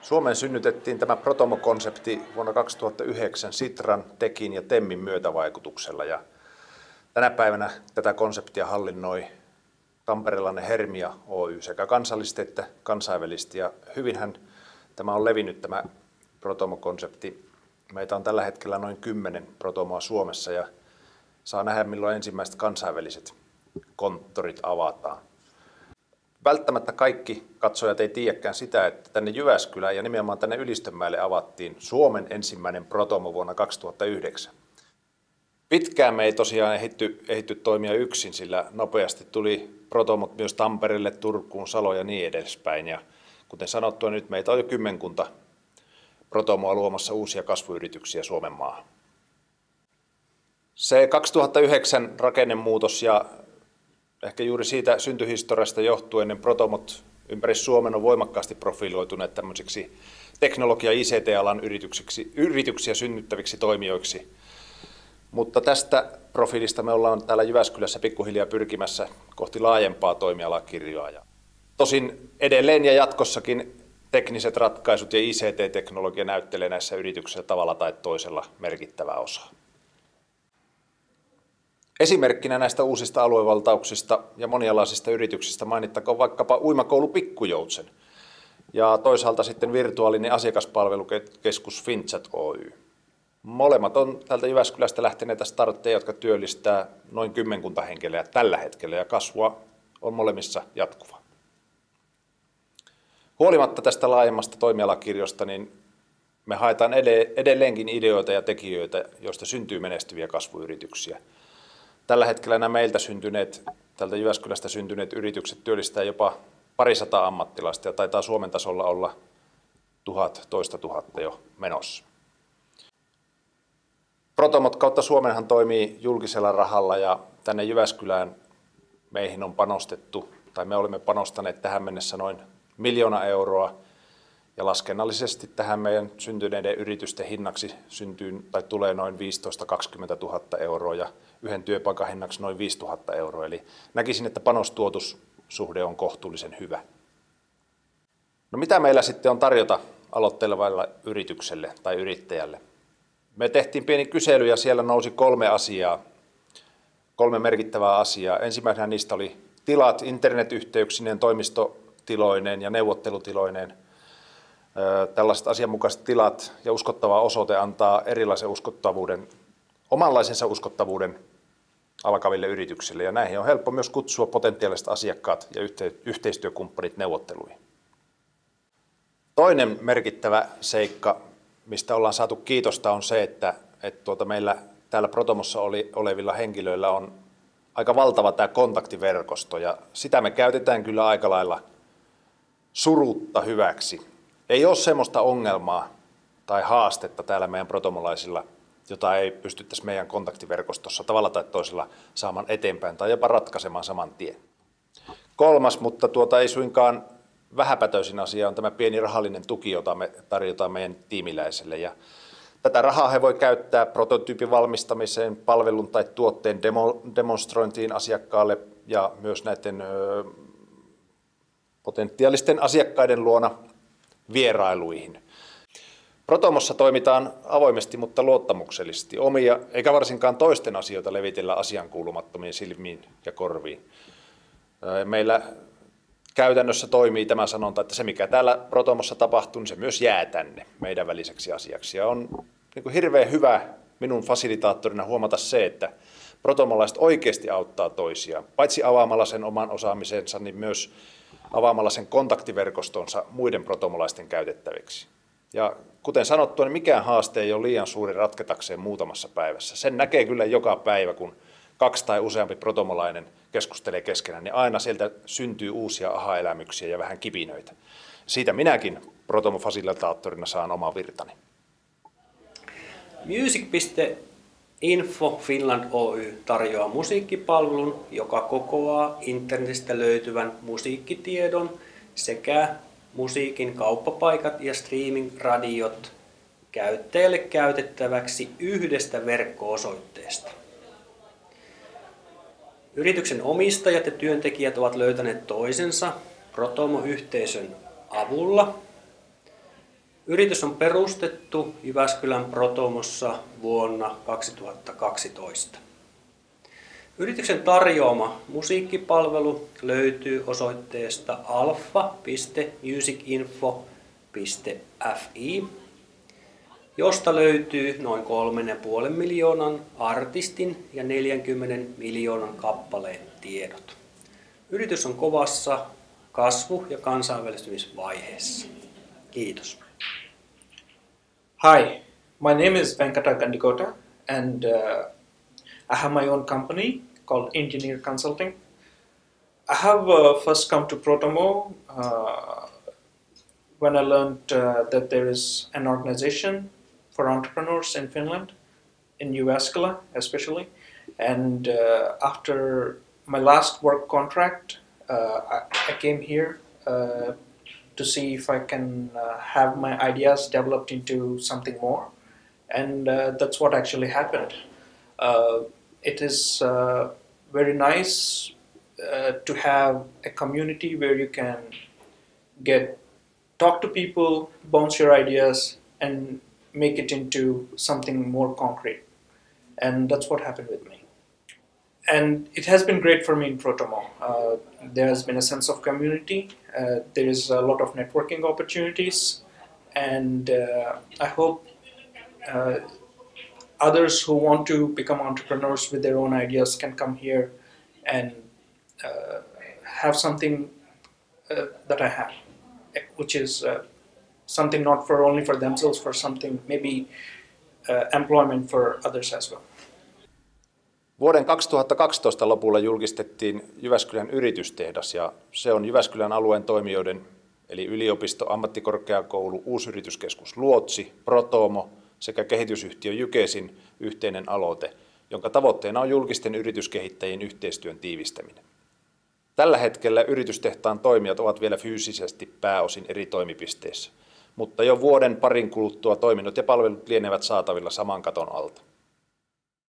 Suomeen synnytettiin tämä Protomo-konsepti vuonna 2009 Sitran, Tekin ja TEMin myötävaikutuksella. Ja tänä päivänä tätä konseptia hallinnoi tamperelainen Hermia Oy sekä kansallisesti että kansainvälisesti. Ja hyvinhän tämä on levinnyt tämä Protomo-konsepti. Meitä on tällä hetkellä noin 10 Protomoa Suomessa ja saa nähdä milloin ensimmäiset kansainväliset konttorit avataan. Välttämättä kaikki katsojat ei tiedäkään sitä, että tänne Jyväskylään ja nimenomaan tänne Ylistönmäelle avattiin Suomen ensimmäinen Protomo vuonna 2009. Pitkään me ei tosiaan ehditty toimia yksin, sillä nopeasti tuli Protomot myös Tampereelle, Turkuun, Saloon ja niin edespäin. Ja kuten sanottua, nyt meitä on jo 10 Protomoa luomassa uusia kasvuyrityksiä Suomen maahan. Se 2009 rakennemuutos ja ehkä juuri siitä syntyhistoriasta johtuen niin Protomot ympäri Suomen on voimakkaasti profiloituneet tämmöisiksi teknologia- ja ICT-alan yrityksiä synnyttäviksi toimijoiksi. Mutta tästä profiilista me ollaan täällä Jyväskylässä pikkuhiljaa pyrkimässä kohti laajempaa toimialakirjoa. Tosin edelleen ja jatkossakin tekniset ratkaisut ja ICT-teknologia näyttelee näissä yrityksissä tavalla tai toisella merkittävää osaa. Esimerkkinä näistä uusista aluevaltauksista ja monialaisista yrityksistä mainittakoon vaikkapa Uimakoulu Pikkujoutsen ja toisaalta sitten virtuaalinen asiakaspalvelukeskus Finchat Oy. Molemmat on täältä Jyväskylästä lähteneitä startteja, jotka työllistää noin 10 henkilöä tällä hetkellä ja kasvua on molemmissa jatkuva. Huolimatta tästä laajemmasta toimialakirjosta, niin me haetaan edelleenkin ideoita ja tekijöitä, joista syntyy menestyviä kasvuyrityksiä. Tällä hetkellä nämä täältä Jyväskylästä syntyneet yritykset työllistää jopa 200 ammattilaista ja taitaa Suomen tasolla olla 1000 jo menossa. Protomot kautta Suomenhan toimii julkisella rahalla ja tänne Jyväskylään meihin on panostettu, tai me olemme panostaneet tähän mennessä noin 1 miljoona euroa. Ja laskennallisesti tähän meidän syntyneiden yritysten hinnaksi tulee noin 15 000–20 000 euroa ja yhden työpaikan hinnaksi noin 5 000 euroa. Eli näkisin, että panostuotussuhde on kohtuullisen hyvä. No mitä meillä sitten on tarjota aloittelevalle yritykselle tai yrittäjälle? Me tehtiin pieni kysely ja siellä nousi 3 merkittävää asiaa. Ensimmäisenä niistä oli tilat internetyhteyksineen, toimistotiloineen ja neuvottelutiloineen. Tällaiset asianmukaiset tilat ja uskottava osoite antaa erilaisen omanlaisensa uskottavuuden alkaville yrityksille. Ja näihin on helppo myös kutsua potentiaaliset asiakkaat ja yhteistyökumppanit neuvotteluihin. Toinen merkittävä seikka, mistä ollaan saatu kiitosta, on se, että meillä täällä Protomossa olevilla henkilöillä on aika valtava tämä kontaktiverkosto ja sitä me käytetään kyllä aika lailla surutta hyväksi. Ei ole semmoista ongelmaa tai haastetta täällä meidän protomolaisilla, jota ei pystyttäisi meidän kontaktiverkostossa tavalla tai toisella saamaan eteenpäin tai jopa ratkaisemaan saman tien. 3, mutta ei suinkaan vähäpätöisin asia on tämä pieni rahallinen tuki, jota me tarjotaan meidän tiimiläiselle. Ja tätä rahaa he voi käyttää prototyypin valmistamiseen, palvelun tai tuotteen demonstrointiin asiakkaalle ja myös näiden potentiaalisten asiakkaiden luona vierailuihin. Protomossa toimitaan avoimesti, mutta luottamuksellisesti omia, eikä varsinkaan toisten asioita levitellä asiankuulumattomiin silmiin ja korviin. Meillä käytännössä toimii tämä sanonta, että se mikä täällä Protomossa tapahtuu, niin se myös jää tänne meidän väliseksi asiaksi. Ja on hirveän hyvä minun fasilitaattorina huomata se, että protomolaiset oikeasti auttaa toisiaan, paitsi avaamalla sen oman osaamisensa, niin myös avaamalla sen kontaktiverkostonsa muiden protomolaisten käytettäviksi. Ja kuten sanottua, niin mikään haaste ei ole liian suuri ratketakseen muutamassa päivässä. Sen näkee kyllä joka päivä, kun 2 tai useampi protomolainen keskustelee keskenään, niin aina sieltä syntyy uusia aha-elämyksiä ja vähän kipinöitä. Siitä minäkin Protomo-fasilitaattorina saan oman virtani. Music.info Finland Oy tarjoaa musiikkipalvelun, joka kokoaa internetistä löytyvän musiikkitiedon sekä musiikin kauppapaikat ja streaming-radiot käyttäjälle käytettäväksi yhdestä verkko-osoitteesta. Yrityksen omistajat ja työntekijät ovat löytäneet toisensa Protomo-yhteisön avulla Yritys on perustettu Jyväskylän Protomossa vuonna 2012. Yrityksen tarjoama musiikkipalvelu löytyy osoitteesta alfa.musicinfo.fi, josta löytyy noin 3,5 miljoonan artistin ja 40 miljoonan kappaleen tiedot. Yritys on kovassa kasvu- ja kansainvälistymisvaiheessa. Kiitos. Hi, my name is Venkata Gandikota, and I have my own company called Engineer Consulting. I have first come to Protomo when I learned that there is an organization for entrepreneurs in Finland, in Jyväskylä especially, and after my last work contract, I came here to see if I can have my ideas developed into something more, and that's what actually happened. It is very nice to have a community where you can talk to people, bounce your ideas, and make it into something more concrete. And that's what happened with me. And it has been great for me in Protomo. There has been a sense of community. There is a lot of networking opportunities, and I hope others who want to become entrepreneurs with their own ideas can come here and have something that I have, which is something not for only for themselves, for something maybe employment for others as well. Vuoden 2012 lopulla julkistettiin Jyväskylän yritystehdas, ja se on Jyväskylän alueen toimijoiden eli yliopisto, ammattikorkeakoulu, uusyrityskeskus Luotsi, Protomo sekä kehitysyhtiö Jykesin yhteinen aloite, jonka tavoitteena on julkisten yrityskehittäjien yhteistyön tiivistäminen. Tällä hetkellä yritystehtaan toimijat ovat vielä fyysisesti pääosin eri toimipisteissä, mutta jo vuoden parin kuluttua toiminnot ja palvelut lienevät saatavilla saman katon alta.